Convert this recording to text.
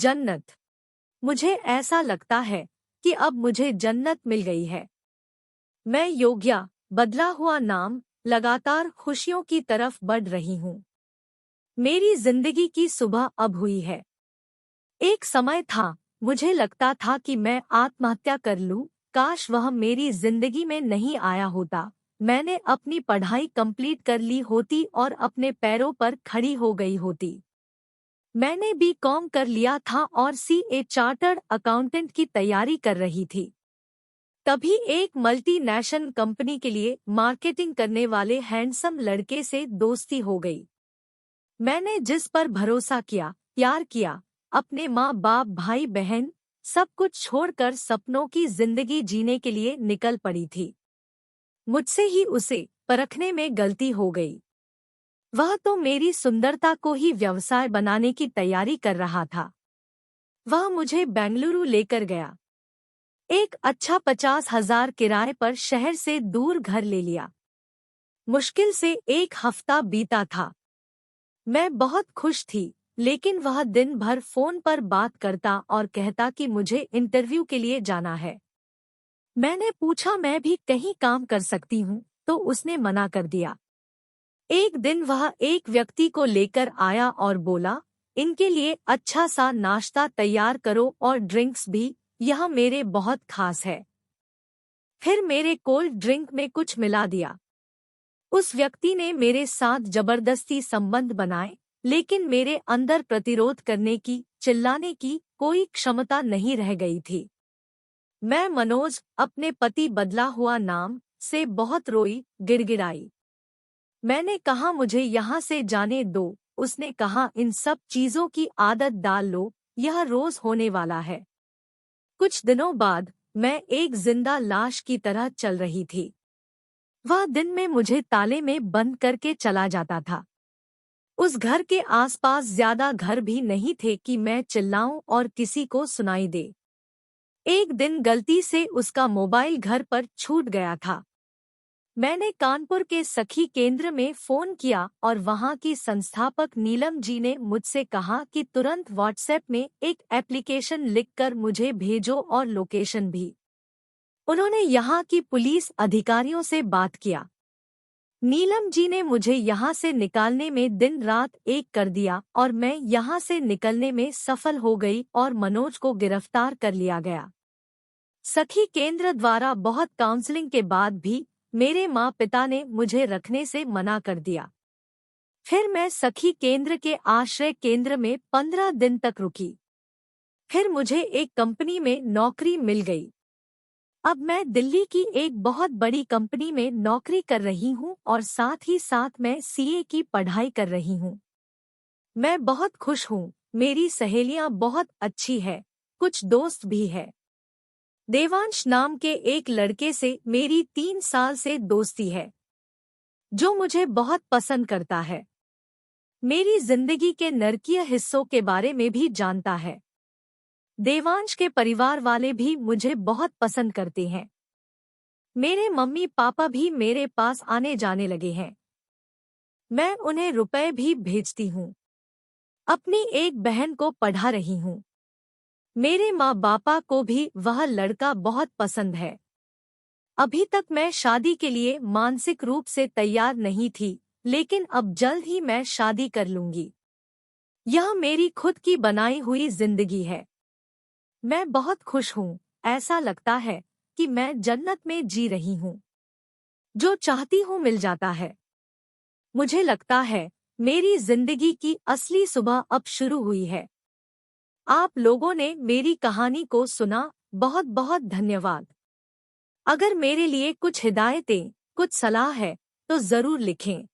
जन्नत। मुझे ऐसा लगता है कि अब मुझे जन्नत मिल गई है। मैं योग्या, बदला हुआ नाम, लगातार खुशियों की तरफ बढ़ रही हूँ। मेरी जिंदगी की सुबह अब हुई है। एक समय था, मुझे लगता था कि मैं आत्महत्या कर लूं, काश वह मेरी जिंदगी में नहीं आया होता। मैंने अपनी पढ़ाई कंप्लीट कर ली होती और अपने पैरों पर खड़ी हो गई होती। मैंने बीकॉम कर लिया था और सीए चार्टर्ड अकाउंटेंट की तैयारी कर रही थी। तभी एक मल्टीनेशनल कंपनी के लिए मार्केटिंग करने वाले हैंडसम लड़के से दोस्ती हो गई। मैंने जिस पर भरोसा किया, प्यार किया, अपने माँ बाप भाई बहन सब कुछ छोड़कर सपनों की जिंदगी जीने के लिए निकल पड़ी थी। मुझसे ही उसे परखने में गलती हो गई। वह तो मेरी सुंदरता को ही व्यवसाय बनाने की तैयारी कर रहा था। वह मुझे बेंगलुरु लेकर गया। एक अच्छा 50,000 किराए पर शहर से दूर घर ले लिया। मुश्किल से एक हफ्ता बीता था। मैं बहुत खुश थी, लेकिन वह दिन भर फोन पर बात करता और कहता कि मुझे इंटरव्यू के लिए जाना है। मैंने पूछा मैं भी कहीं काम कर सकती हूँ, तो उसने मना कर दिया। एक दिन वह एक व्यक्ति को लेकर आया और बोला, इनके लिए अच्छा सा नाश्ता तैयार करो और ड्रिंक्स भी, यह मेरे बहुत खास है। फिर मेरे कोल्ड ड्रिंक में कुछ मिला दिया। उस व्यक्ति ने मेरे साथ जबरदस्ती संबंध बनाए, लेकिन मेरे अंदर प्रतिरोध करने की, चिल्लाने की कोई क्षमता नहीं रह गई थी। मैं मनोज, अपने पति बदला हुआ नाम, से बहुत रोई, गिड़गिड़ाई। मैंने कहा मुझे यहाँ से जाने दो। उसने कहा इन सब चीजों की आदत डाल लो, यह रोज होने वाला है। कुछ दिनों बाद मैं एक जिंदा लाश की तरह चल रही थी। वह दिन में मुझे ताले में बंद करके चला जाता था। उस घर के आसपास ज्यादा घर भी नहीं थे कि मैं चिल्लाऊं और किसी को सुनाई दे। एक दिन गलती से उसका मोबाइल घर पर छूट गया था। मैंने कानपुर के सखी केंद्र में फोन किया और वहां की संस्थापक नीलम जी ने मुझसे कहा कि तुरंत व्हाट्सएप में एक एप्लीकेशन लिखकर मुझे भेजो और लोकेशन भी। उन्होंने यहाँ की पुलिस अधिकारियों से बात किया। नीलम जी ने मुझे यहाँ से निकालने में दिन रात एक कर दिया और मैं यहाँ से निकलने में सफल हो गई और मनोज को गिरफ्तार कर लिया गया। सखी केंद्र द्वारा बहुत काउंसलिंग के बाद भी मेरे माँ पिता ने मुझे रखने से मना कर दिया। फिर मैं सखी केंद्र के आश्रय केंद्र में 15 दिन तक रुकी। फिर मुझे एक कंपनी में नौकरी मिल गई। अब मैं दिल्ली की एक बहुत बड़ी कंपनी में नौकरी कर रही हूँ और साथ ही साथ मैं सीए की पढ़ाई कर रही हूँ। मैं बहुत खुश हूँ। मेरी सहेलियाँ बहुत अच्छी है, कुछ दोस्त भी है। देवांश नाम के एक लड़के से मेरी 3 साल से दोस्ती है, जो मुझे बहुत पसंद करता है। मेरी जिंदगी के नरकीय हिस्सों के बारे में भी जानता है। देवांश के परिवार वाले भी मुझे बहुत पसंद करते हैं। मेरे मम्मी पापा भी मेरे पास आने जाने लगे हैं। मैं उन्हें रुपए भी भेजती हूँ। अपनी एक बहन को पढ़ा रही हूँ। मेरे माँ बापा को भी वह लड़का बहुत पसंद है। अभी तक मैं शादी के लिए मानसिक रूप से तैयार नहीं थी, लेकिन अब जल्द ही मैं शादी कर लूंगी। यह मेरी खुद की बनाई हुई जिंदगी है। मैं बहुत खुश हूँ। ऐसा लगता है कि मैं जन्नत में जी रही हूँ। जो चाहती हूँ मिल जाता है। मुझे लगता है मेरी जिंदगी की असली सुबह अब शुरू हुई है। आप लोगों ने मेरी कहानी को सुना, बहुत बहुत धन्यवाद। अगर मेरे लिए कुछ हिदायतें, कुछ सलाह है, तो जरूर लिखें।